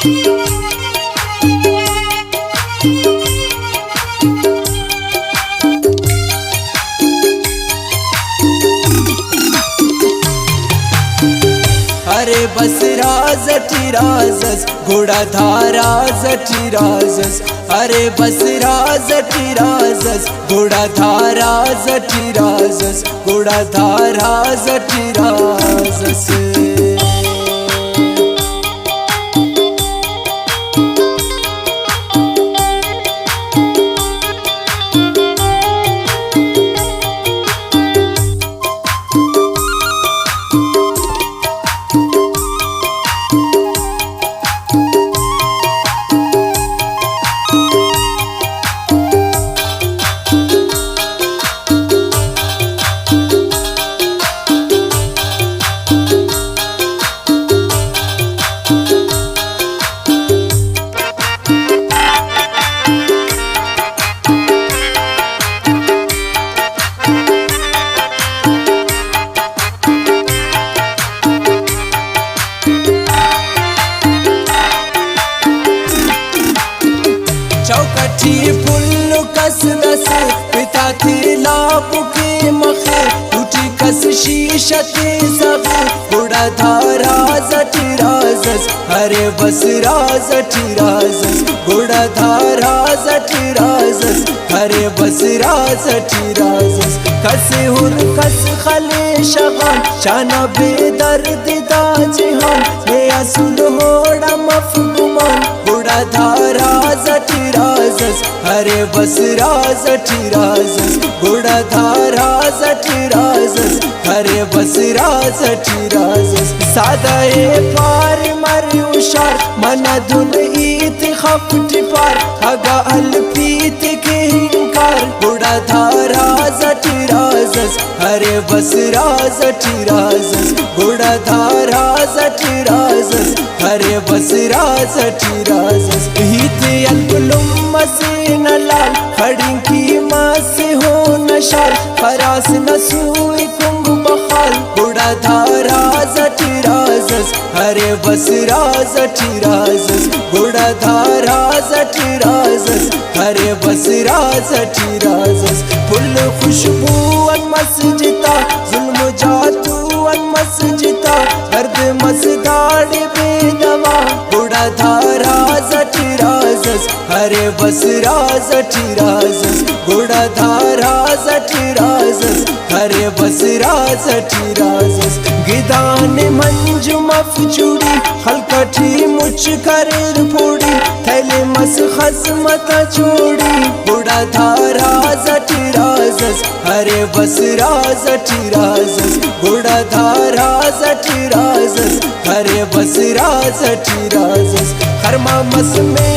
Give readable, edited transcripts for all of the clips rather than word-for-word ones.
अरे बस राजटी राजस घोड़ा धारा जटी राजस। अरे बस राजटी राजस घोड़ा धारा जटी राजस। घोड़ा धारा जटी राजस। चौकठी फुल्लु कस दस पिता थी लापु के मखे टूटी कस शीशते सगे। घोड़ा धारा जटी राजस। अरे बस राजटी राजस। घोड़ा धारा जटी राजस। अरे बस राजटी राजस। कसे हुन कस खले शगान शाना बेदर्द दाजिहान ये असुल होड़ा मफगुमान। घोड़ा धारा जटी राजस। अरे बस राजटी राजस। घोड़ा धारा जटी राजस। अरे बस राजटी राजस। सादा ए पार मर उशार मना धुन ईत खपट पार अगा अलपीत के हिंकार। घोड़ा धारा जटी राजस। अरे बस राजटी राजस। घोड़ा धारा जटी राजस। अरे बस राजटी राजस। हित अलकुलुम मसे न लाल खड़ी की माँ से हो नशाल फरास नसूई कुंग बखाल। घोड़ा धारा जटी राजस। अरे बस राजटी राजस। घोड़ा धारा जटी राजस। अरे बस राजटी राजस। फुल खुशबू अन मस्जिदा जुल्म जातू अन मस्जिदा दर्द मसदाड़ बेदवा। घोड़ा धारा जटी राजस। अरे बस राजटी राजस। घोड़ा धारा जटी राजस। अरे बस राजटी राजस। गिदान मंजू मफचूड़ी हलकठी मुच करे फोड़ी थैले मस खसमत छोड़ी। घोड़ा धारा जटी राजस। अरे बस राजटी राजस। घोड़ा धारा जटी राजस। अरे बस राजटी राजस। खरमा मस में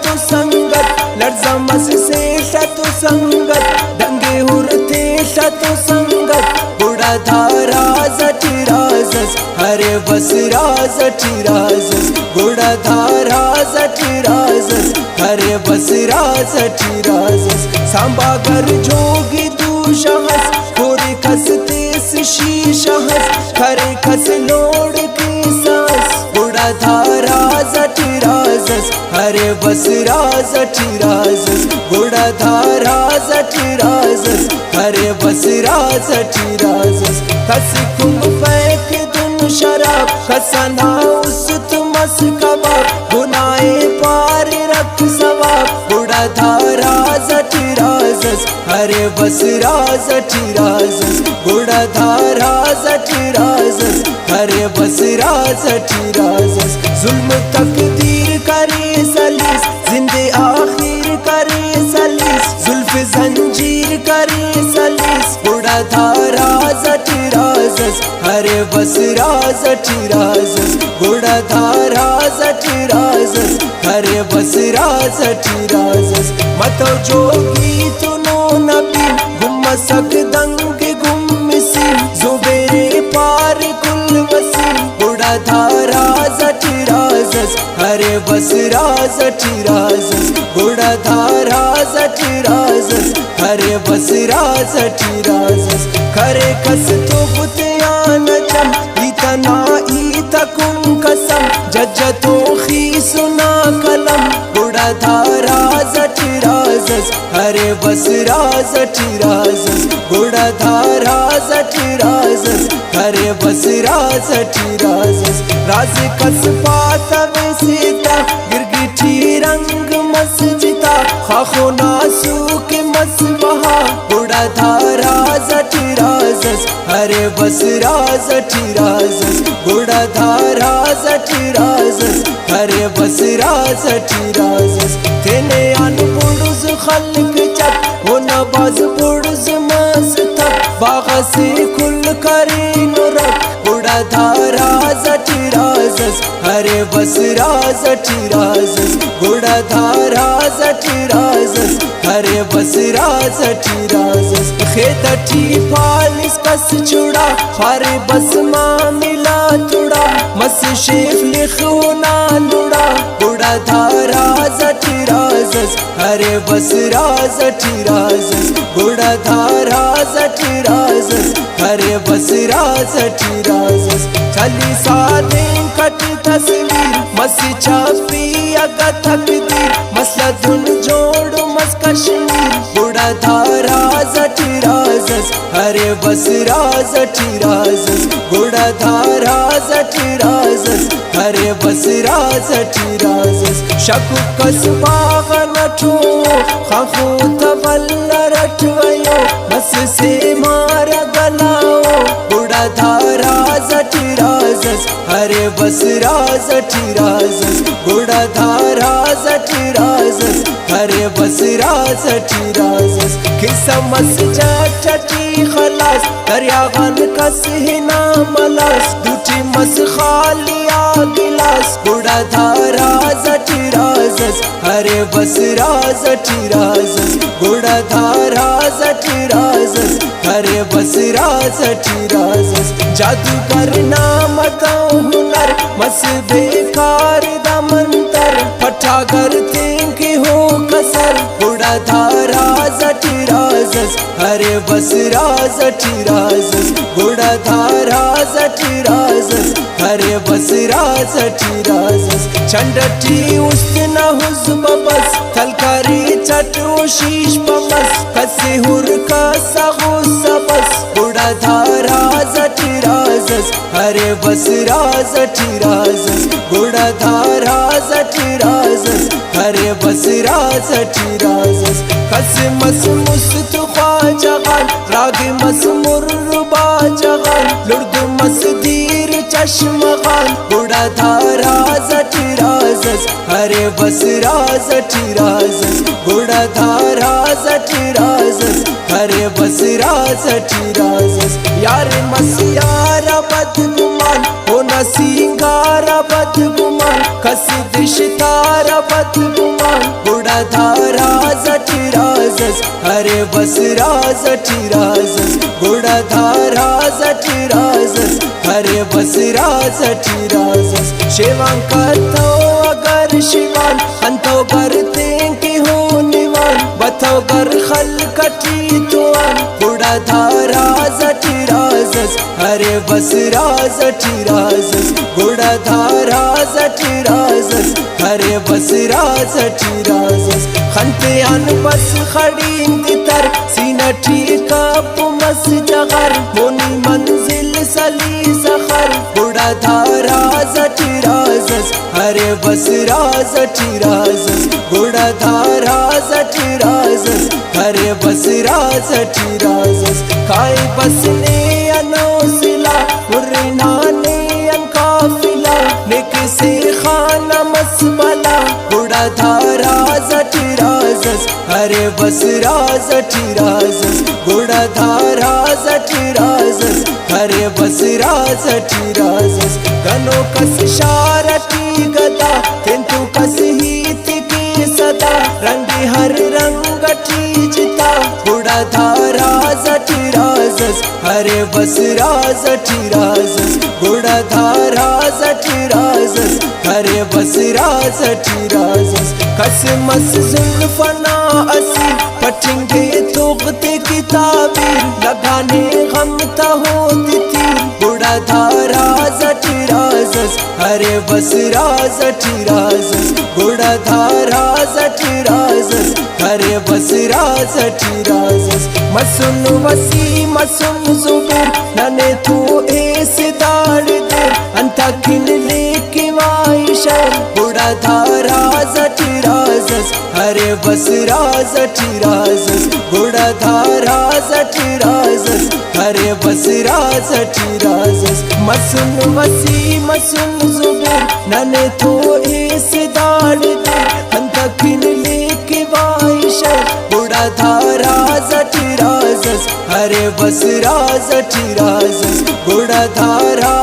तु संगत लर्जा मस से तु संगत दंगे हुरते तु संगत। घोड़ा धारा जटी राजस। अरे बस राजटी राजस। घोड़ा धारा जटी राजस। अरे बस राजटी राजस। सांबा घर जोगी तू शहस खोरे खस तेस शीशहस खरे खस लोड़ की सांस। घोड़ा धारा जटी राजस। अरे बस राजटी राजस। घोड़ा धारा जटी राजस। अरे बस राजटी राजस। खस कुम फेंक दुन शराब खसना उस तुमस कबाब गुनाए पार रख सवाब। घोड़ा धारा जटी राजस। अरे बस राजटी राजस। घोड़ा धारा जटी राजस। अरे बस राजटी राजस। जुल्म तकदीर करे सलीस जिंदे आखिर करे सलीस जुल्फ जंजीर करे सलीस। घोड़ा धारा जटी राजस। अरे बस राजटी राजस। घोड़ा धारा जटी राजस। अरे बस राजटी राजस। मतो जोगी तुनो नबी गुम सक दंग गुम सी जुबेरे पार कुल वसी। घोड़ा धारा जटी राजस। अरे बस राजटी राजस। घोड़ा धारा जटी राजस। अरे बस राजटी राजस। खरे कस तो बुतियान जम इतना ईता कुम कसम जज तो टी सुना कलम बुढ़ा धारा जटी राजस हरे बस राजटी राजस बुढ़ा धारा जटी राजस हरे बस राजटी राजस राज कस पाता सीता गिरगिटी रंग मस्जिदा खाखो नासू के मसबहा बुढ़ा धारा जटी राजस हरे बस राजटी राजस बुढ़ा धारा जटी राजस हरे बस राजटी राजस तेने अन बुड़ुज खल्क चक वो नबाज बुड़ुज मस्त बाग से कुल करी नुरक बुढ़ा धारा जटी राजस हरे बस राजटी राजस बुढ़ा धारा जटी राजस हरे बस राजटी राजस खेतटी फालिस कस चुड़ा हरे बस मामिला तुड़ा मस शेफ लिखो ना लुड़ा बुढ़ा धारा जटी राजस हरे बस राजटी राजस बुढ़ा धारा जटी राजस हरे बस राजटी राजस चली सादे कटी तस्वीर मसी छापी अगा तकदीर मसला धुन जोड़ मस कश्मीर बुढ़ा धारा जटी राजस हरे बस राजटी राजस बुढ़ा धारा जटी राजस हरे बस राजटी राजस शकु कसबाग नठो खाखो तवल्ल रटवयो मस से मारा गलाओ बुढ़ा धारा जटी राजस हरे बस राजटी राजस बुढ़ा धारा जटी राजस हरे बस राजटी राजस किसमस जाटटी खलास दरियागन कस हिना मलास दूटी मस खालिया गिलास बुढ़ा धारा जटी राजस हरे बस राजटी राजस बुढ़ा धारा जटी राजस हरे बस राजटी राजस जादूगर नाम गाँव हुनर मस बेकार दमंतर पठागर तेंगे हो कसर बुढ़ा धारा जटी राजस हरे बस राजटी राजस बुढ़ा धारा जटी राजस हरे बस राजटी राजस चंडटी उस्तना हुज़्ब बस थलकारी चटो शीश पमस कसे हुर का सगो सबस बुढ़ा धारा जटी राजस हरे बस राजटी राजस बुढ़ा धारा जटी राजस हरे बस राजटी राजस कस मस मुस्त ख्वाजगान राग मस मुर्रबा जगान लुर्द मस दीर चश्मगान बुढ़ा धारा जटी राजस हरे बस राजटी राजस बुढ़ा धारा जटी राजस हरे बस राजटी राजस यार मस यारा बदगुमान हो न सिंगारा बदगुमान कस दिश तारा बदगुमान बुढ़ा धारा जटी राजस हरे बस राजटी राजस बुढ़ा धारा जटी राजस हरे बस राजटी राजस शिवांकतो अगर शिवान अंतो करते के हो निवान बतो कर खलकटी तुआन बुढ़ा धारा जटी राजस हरे बस राजटी राजस बुढ़ा धारा जटी राजस हरे बस राजटी राजस खंते अन बस खड़ी इंतर सीना ठीका पुमस जगर मोनी मंजिल सली सखर बुढ़ा धारा जटी राजस हरे बस राजटी राजस बुढ़ा धारा जटी राजस हरे बस राजटी राजस खाए बस ने अनौसिला मुर्रिना ने अनकाफिला नेक से खाना मसबला बुढ़ा धारा जटी राजस हरे बस राजटी राजस बुढ़ा धारा जटी राजस हरे बस राजटी राजस गनो कस शारटी गदा तेंतु कस हित की सदा रंगी हर रंगटी जिता बुढ़ा धारा जटी राजस हरे बस राजटी राजस बुढ़ा धारा जटी राजस हरे बस राजटी राजस कस मस जुल्फना असी पटिंगे तोगते की ताबीर लगाने गम होती थी बुढ़ा धारा जटी राजस हरे बस राजटी राजस गुडधारा जठराजस खरे बस राजठी राजस मसून वसी मसून जुबेर नने तू एस दाड़ दे अंता किन लेके वाइशर गुडधारा जठराजस हरे बस राजठराजस गुडधारा जठराजस हरे बस राजठराजस मसून वसी मसून जुबेर नने तो एस दाड़ दे अंता किन लेके वाइशर गुडधारा जठराजस हरे बस राजठराजस गुडधारा